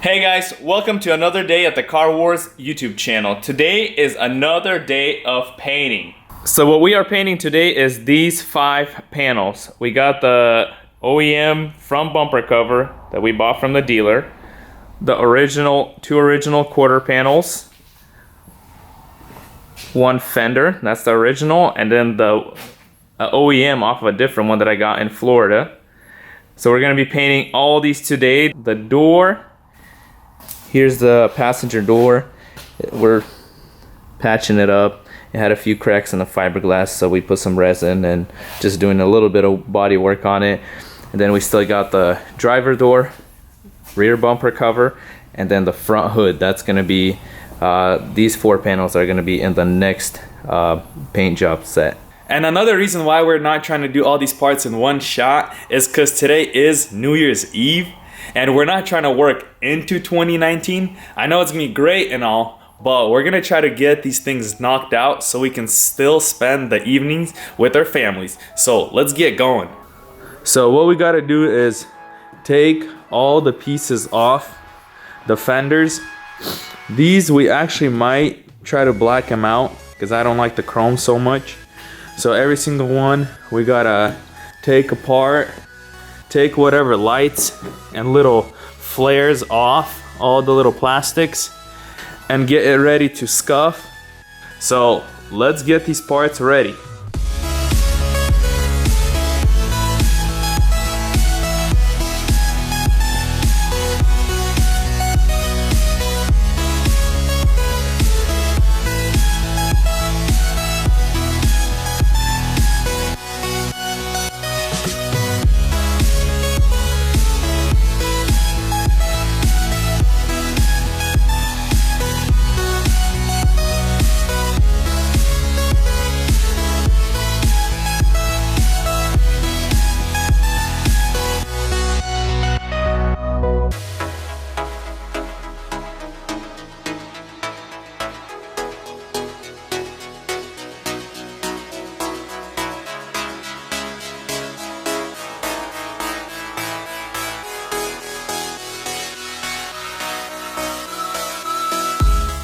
Hey guys, welcome to another day at the Car Wars YouTube channel. Today is another day of painting. So what we are painting today is these 5 panels. We got the OEM front bumper cover that we bought from the dealer, the two original quarter panels, one fender, that's the original, and then the OEM off of a different one that I got in Florida. So we're gonna be painting all these today. The door, here's the passenger door. We're patching it up. It had a few cracks in the fiberglass, so we put some resin and just doing a little bit of body work on it. And then we still got the driver door, rear bumper cover, and then the front hood. That's gonna be, these 4 panels are gonna be in the next paint job set. And another reason why we're not trying to do all these parts in one shot is because today is New Year's Eve. And we're not trying to work into 2019. I know it's gonna be great and all, but we're gonna try to get these things knocked out so we can still spend the evenings with our families. So let's get going. So what we gotta do is take all the pieces off the fenders. These we actually might try to black them out because I don't like the chrome so much. So every single one we gotta take apart, take whatever lights and little flares off, all the little plastics, and get it ready to scuff. So let's get these parts ready.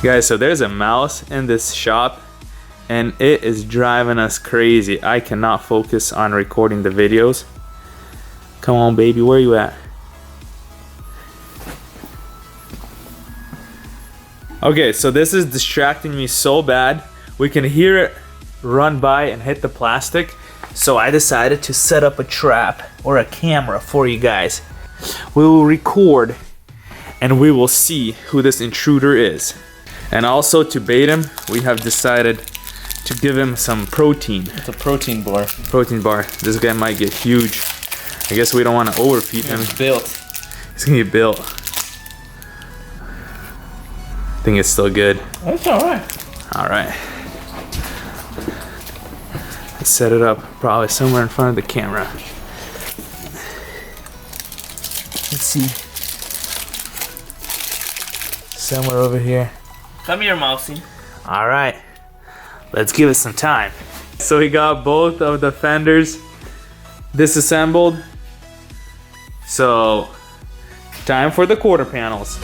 Guys, so there's a mouse in this shop and it is driving us crazy. I cannot focus on recording the videos. Come on, baby, where you at? Okay, so this is distracting me so bad. We can hear it run by and hit the plastic. So I decided to set up a trap or a camera for you guys. We will record and we will see who this intruder is. And also to bait him, we have decided to give him some protein. It's a protein bar. Protein bar. This guy might get huge. I guess we don't want to overfeed him. He's built. He's gonna get built. I think it's still good. That's alright. Alright. Let's set it up probably somewhere in front of the camera. Let's see. Somewhere over here. Come here, mousey. All right, let's give it some time. So we got both of the fenders disassembled. So time for the quarter panels.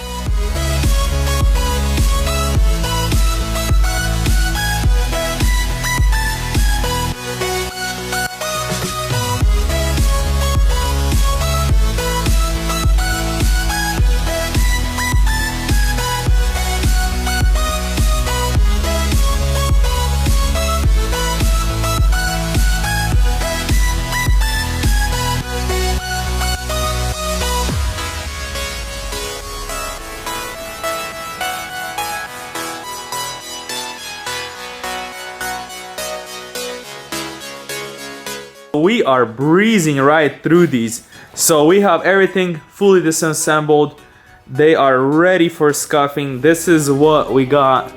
We are breezing right through these. So we have everything fully disassembled. They are ready for scuffing. This is what we got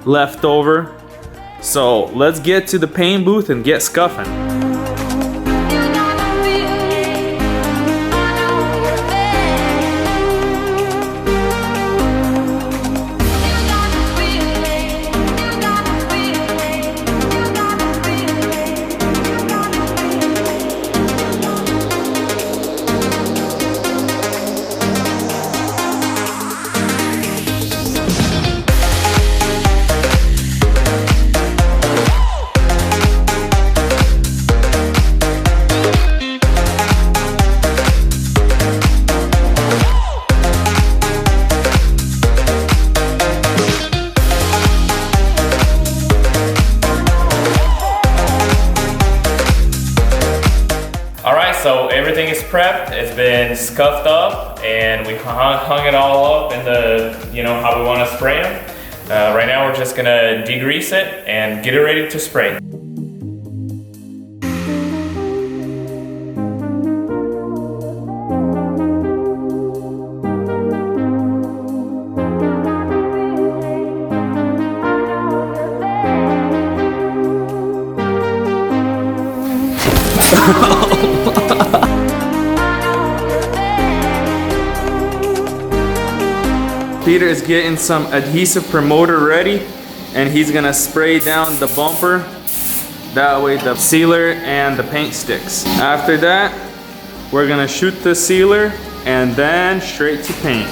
left over. So let's get to the paint booth and get scuffing. been scuffed up and we hung it all up in the, how we want to spray them. Right now we're just gonna degrease it and get it ready to spray. Peter is getting some adhesive promoter ready and he's gonna spray down the bumper. That way the sealer and the paint sticks. After that, we're gonna shoot the sealer and then straight to paint.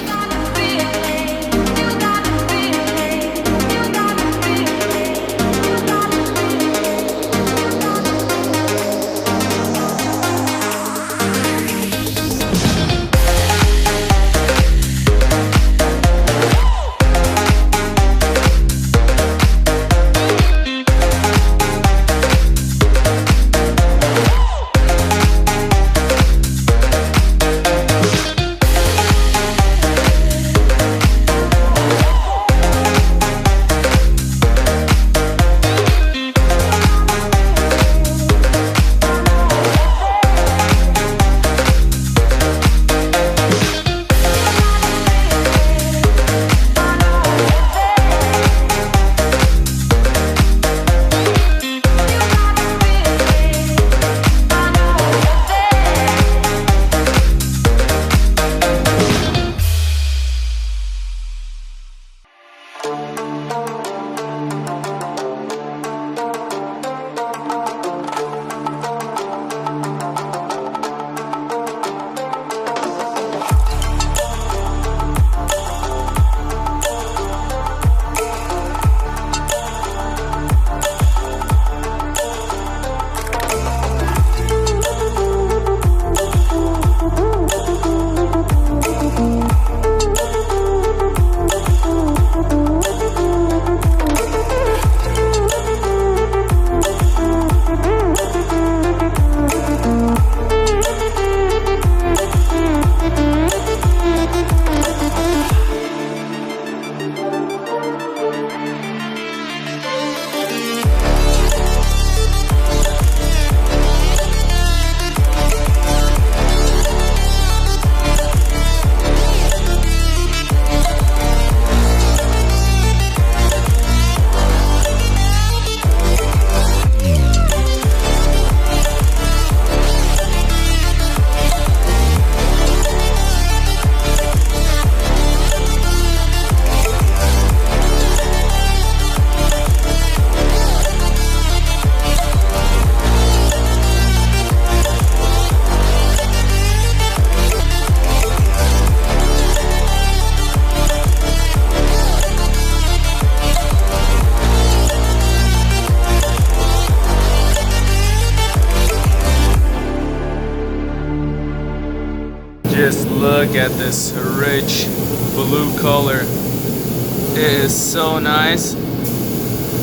Just look at this rich blue color. It is so nice.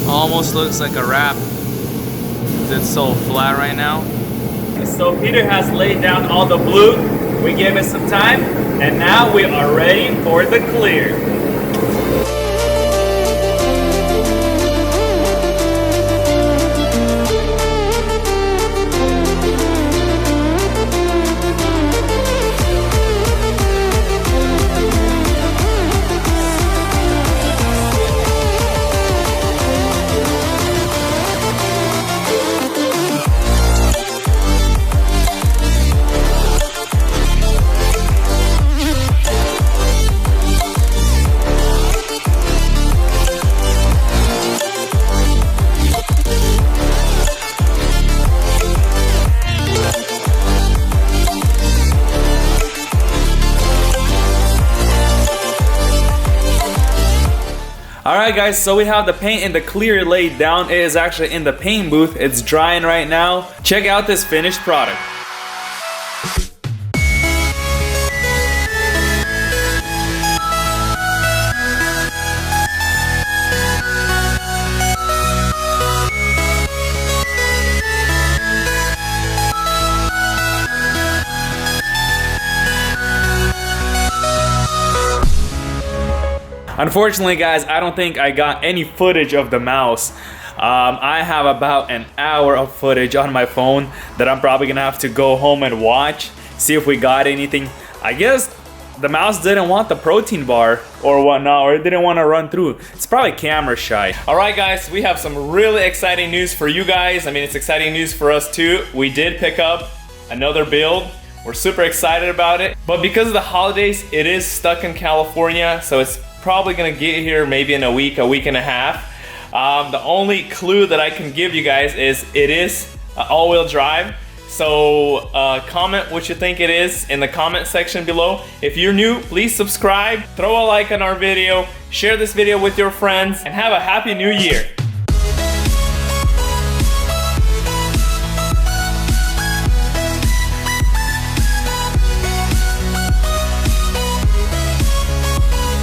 Almost looks like a wrap. It's so flat right now. So Peter has laid down all the blue. We gave it some time and now we are ready for the clear. Alright guys, so we have the paint and the clear laid down. It is actually in the paint booth. It's drying right now. Check out this finished product. Unfortunately, guys, I don't think I got any footage of the mouse. I have about an hour of footage on my phone that I'm probably gonna have to go home and watch, see if we got anything. I guess the mouse didn't want the protein bar or whatnot, or it didn't want to run through. It's probably camera shy. All right, guys, we have some really exciting news for you guys. I mean, it's exciting news for us too. We did pick up another build. We're super excited about it. But because of the holidays, it is stuck in California, so it's probably gonna get here maybe in a week and a half. The only clue that I can give you guys is it is all-wheel drive. So comment what you think it is in the comment section below. If you're new, please subscribe, throw a like on our video, share this video with your friends, and have a happy new year.